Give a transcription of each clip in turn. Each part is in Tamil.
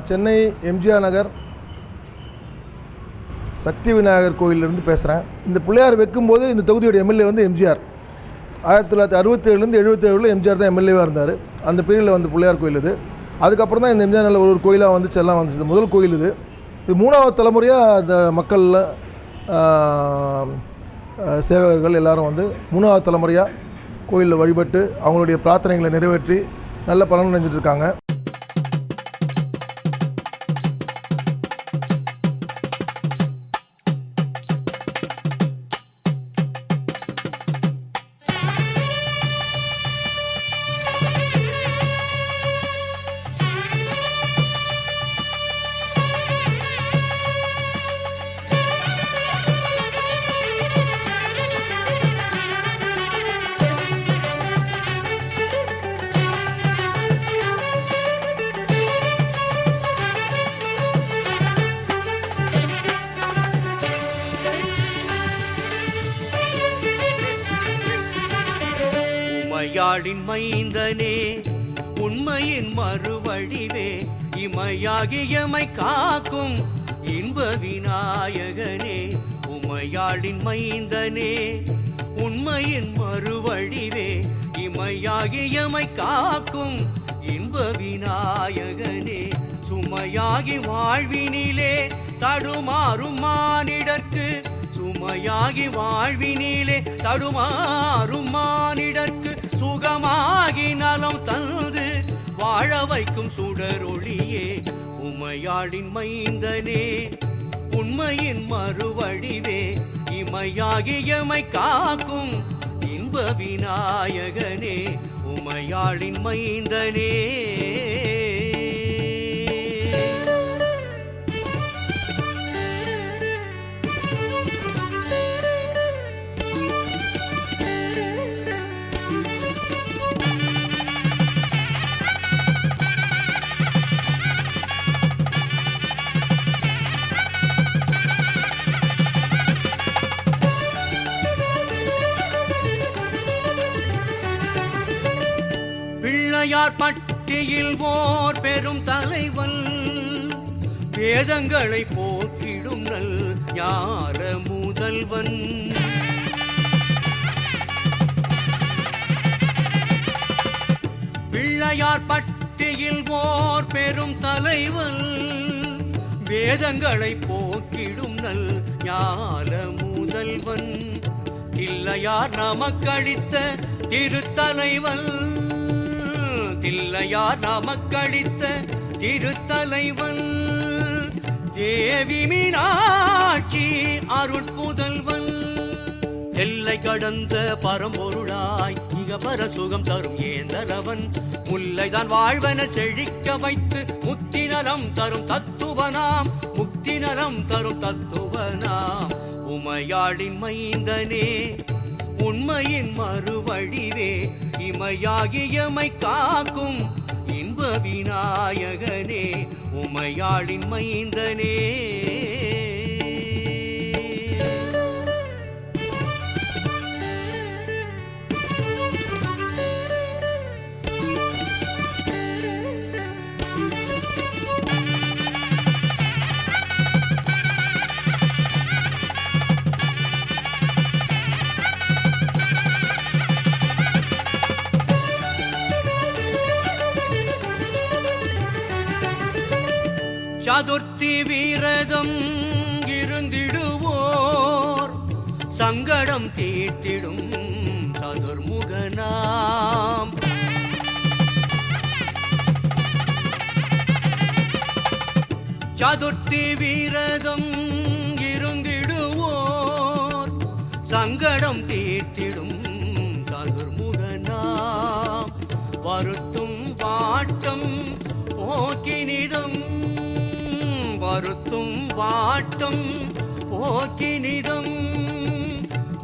சென்னை எம்ஜிஆர் நகர் சக்தி விநாயகர் கோயிலிருந்து பேசுகிறேன். இந்த பிள்ளையார் வைக்கும்போது இந்த தொகுதியோட எம்எல்ஏ வந்து எம்ஜிஆர். 1967லேருந்து 77 எம்ஜிஆர் தான் எம்எல்ஏவாக இருந்தார். அந்த பீரியடில் வந்து பிள்ளையார் கோயில் இது. அதுக்கப்புறம் தான் இந்த எம்ஜிஆர் நல்ல ஒரு கோயிலாக வந்துச்சு, எல்லாம் வந்துச்சு. முதல் கோயில் இது. இது 3வது தலைமுறையாக இந்த மக்களில் சேவகர்கள் எல்லோரும் வந்து 3வது தலைமுறையாக கோயிலில் வழிபட்டு அவங்களுடைய பிரார்த்தனைகளை நிறைவேற்றி நல்ல பலன் அடைஞ்சிட்டு இருக்காங்க. உமையாளின் மைந்தனே, உண்மையின் மறுவழிவே, இமையாகியமை காக்கும் இன்ப விநாயகனே. உமையாளின் மைந்தனே, உண்மையின் மறுவழிவே, இமையாகியமை காக்கும் இன்ப விநாயகனே. சுமையாகி வாழ்வினிலே தடுமாறும் மானிடர்க்கு, சுமையாகி வாழ்வினிலே தடுமாறும் மானிடர்க்கு, சுகமாகி நலம் தந்து வாழ வைக்கும் சுடரொளியே. உமையாளின் மைந்தனே, உண்மையின் மறுவடிவே, இமையாகியமை காக்கும் இன்ப விநாயகனே. உமையாளின் மைந்தனே. பிள்ளையார் பட்டியில் ஓர் பெரும் தலைவன், வேதங்களை போற்றிடும் நல் ஞான முதல்வன். பிள்ளையார் பட்டியில் ஓர் பெரும் தலைவன், வேதங்களை போற்றிடும் நல் ஞான முதல்வன். இல்லையார் நமக்களித்த திருத்தலைவன், இல்லையார் நமக்களித்த திருத்தலைவன். தேவி மீனாட்சி அருட்புதல்வன், எல்லை கடந்த பரம்பொருளாய் இகபர சுகம் தரும் ஏந்தலவன். முல்லைதான் வாழ்வன செழிக்க வைத்து முத்திநலம் தரும் தத்துவனாம், முத்திநலம் தரும் தத்துவனாம். உமையாளின் மைந்தனே, உண்மையின் மறுவழிவே, இமையாகியமை காக்கும் இன்ப விநாயகனே. உமையாளின் மைந்தனே. சதுர்த்தி வீரதம் இருந்திடுவோர் சங்கடம் தீர்த்திடும் சதுர்முகனாம். சதுர்த்தி வீரதம் இருந்திடுவோர் சங்கடம் தீர்த்திடும் சதுர்முகனாம். வருத்தும் வாட்டம் போக்கினிதம், வருத்தும் வாட்டம் போக்கினிதம்,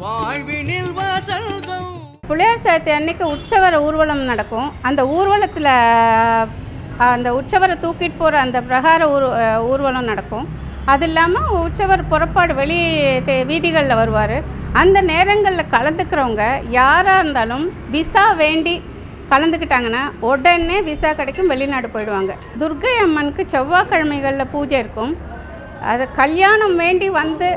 வாழ்வினில் வசந்தம். பிள்ளையார் சதுர்த்தி அன்னைக்கு உற்சவர ஊர்வலம் நடக்கும். அந்த ஊர்வலத்தில் அந்த உற்சவரை தூக்கிட்டு போகிற அந்த பிரகார ஊர்வலம் நடக்கும். அது இல்லாமல் உற்சவர் புறப்பாடு வெளி வீதிகளில் வருவார். அந்த நேரங்களில் கலந்துக்கிறவங்க யாராக இருந்தாலும் விசா வேண்டி கலந்துக்கிட்டாங்கன்னா உடனே விசா கிடைக்கும், வெளிநாடு போயிடுவாங்க. துர்க்கை அம்மனுக்கு செவ்வாய்க்கிழமைகளில் பூஜை இருக்கும். அது கல்யாணம் வேண்டி வந்து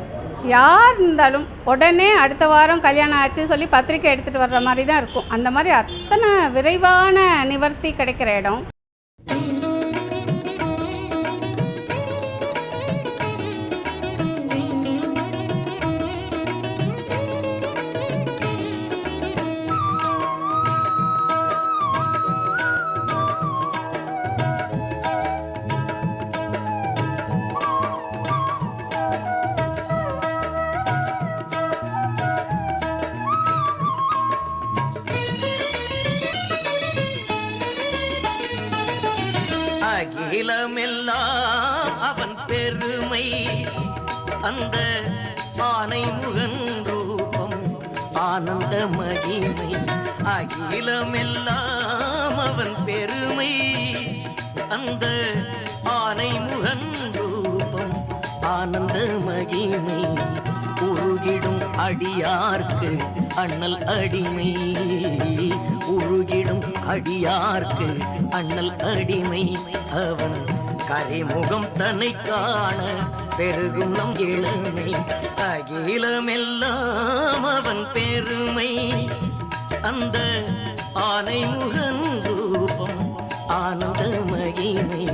யார் இருந்தாலும் உடனே அடுத்த வாரம் கல்யாணம் ஆச்சுன்னு சொல்லி பத்திரிக்கை எடுத்துகிட்டு வர்ற மாதிரி தான் இருக்கும். அந்த மாதிரி அத்தனை விரைவான நிவர்த்தி கிடைக்கிற இடம். அகிலமெல்லாம் அவன் பெருமை, அந்த ஆனை முகன் ரூபம் ஆனந்த மகிமை. அகிலமெல்லாம் அவன் பெருமை, அந்த ஆனை முகன் ரூபம் ஆனந்த மகிமை. உருகிடும் அடியார்க்கு அண்ணல் அடிமை, உருகிடும் அடியார்க்கு அண்ணல் அடிமை. அவன் கரைமுகம் தன்னை காண பெருகும் நம் இளமை. அகிலமெல்லாம் அவன் பெருமை, அந்த ஆனை முகன் ரூபம் ஆனந்த மகிமை.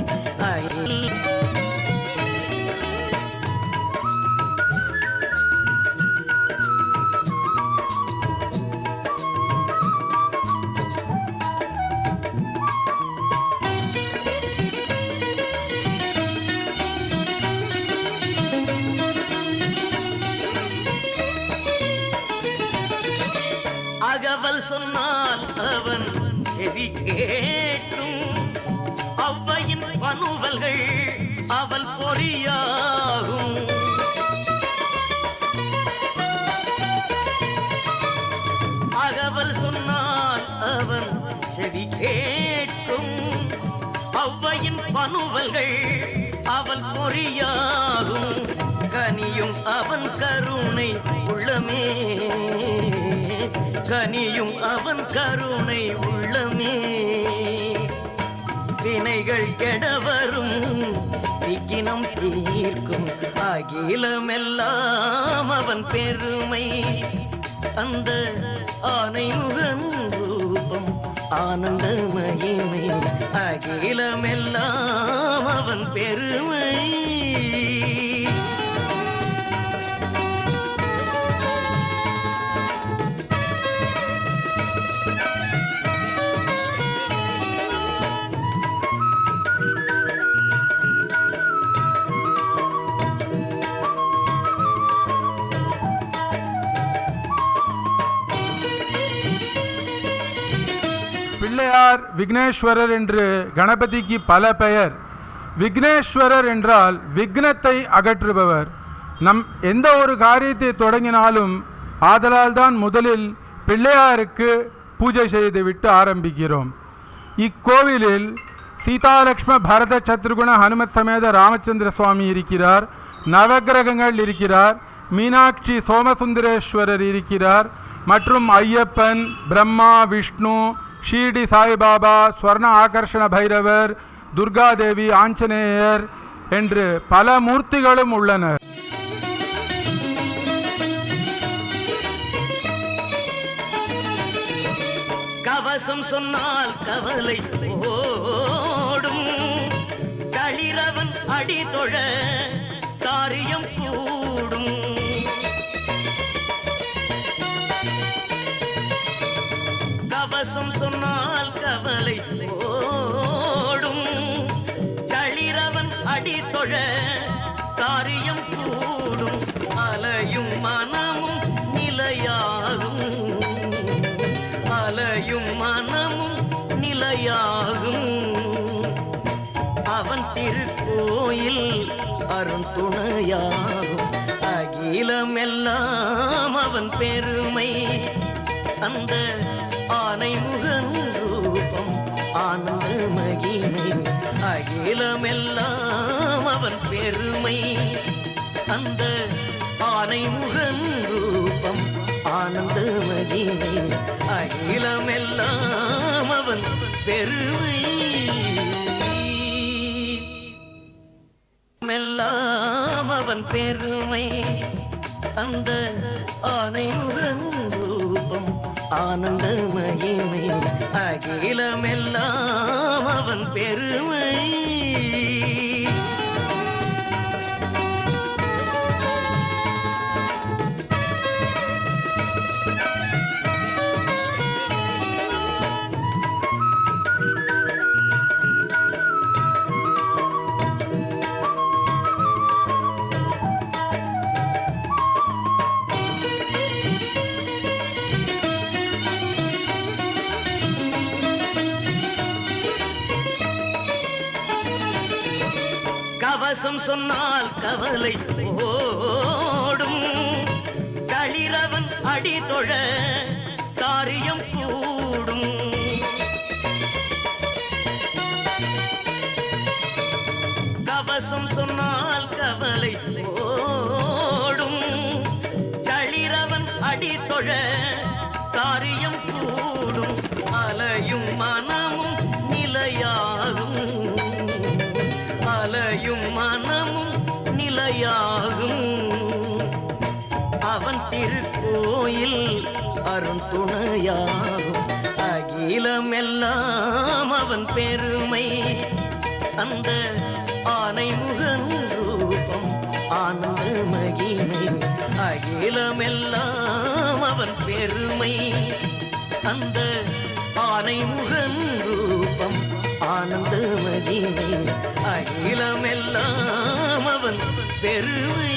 அகவல் சொன்னால் அவன் செவி கேட்டும், அவ்வையின் பனுவல்கள் அவள் பொறியாகும். அகவல் சொன்னால் அவன் செவி கேட்கும், அவ்வையின் பனுவல்கள் அவள் பொறியாகும். கனியும் அவன் கருணை உள்ளமே, கனியும் அவன் கருணை உள்ளமே. வினைகள் கெடவரும் விக்கினம் தீர்க்கும். அகிலமெல்லாம் அவன் பெருமை, அந்த ஆனை முகன் ரூபம் ஆனந்த மகிமை. அகிலமெல்லாம் அவன் பெருமை. பிள்ளையார் விக்னேஸ்வரர் என்று கணபதிக்கு பல பெயர். விக்னேஸ்வரர் என்றால் விக்னத்தை அகற்றுபவர். நம் எந்த ஒரு காரியத்தை தொடங்கினாலும் ஆதலால் தான் முதலில் பிள்ளையாருக்கு பூஜை செய்துவிட்டு ஆரம்பிக்கிறோம். இக்கோவிலில் சீதாலக்ஷ்ம பரத சத்ருகுண ஹனுமத் சமேத ராமச்சந்திர சுவாமி இருக்கிறார், நவகிரகங்கள் இருக்கிறார், மீனாட்சி சோமசுந்தரேஸ்வரர் இருக்கிறார், மற்றும் ஐயப்பன், பிரம்மா, விஷ்ணு, ஷீர்டி சாய்பாபா, ஸ்வர்ண ஆகர்ஷண பைரவர், துர்காதேவி, ஆஞ்சநேயர் என்று பல மூர்த்திகளும் உள்ளனர். கவசம் சொன்னால் கவலை ஓடும், களிரவன் அடி தொழ காரியம் கூடும். கவசம் சொன்னால் கவலை ஓடும், களிரவன் அடி தொழ காரியம் கூடும். அலையும் மனமும் நிலையாகும், அலையும் மனமும் நிலையாகும். அவன் திருக்கோயில் அருந்துணையாகும். அகிலமெல்லாம் அவன் பெருமை, அந்த ஆனை முகன் ரூபம் ஆனந்த மகிமை. அகிலமெல்லாம் அவன் பெருமை, அந்த ஆனை முகன் ரூபம் ஆனந்த மகிமை அகிலமெல்லாம் அவன் பெருமை மெல்லாம் அவன் பெருமை அந்த ஆனையுடன் ரூபம் ஆனந்த மகிமை அகிலமெல்லாம் அவன் பெருமை கவசம் சொன்னால் கவலை ஓடும் களிரவன் அடி தொழ காரியம் கூடும் கவசம் சொன்னால் கவலை ஓடும் களிரவன் அடி தொழ காரியம் கூடும் அலையும் மனமும் நிலையாகும் அலையும் மனமும் நிலையாகும் அவன் திருக்கோயில் அருந்துணையாகும் அகிலமெல்லாம் அவன் பெருமை அந்த ஆனைமுகன் ரூபம் ஆனந்த மகிமை அகிலமெல்லாம் அவன் பெருமை அந்த ஆனைமுகன் ரூபம் ஆனந்த மகிமை அகிலமெல்லாம் அவன் பெருமை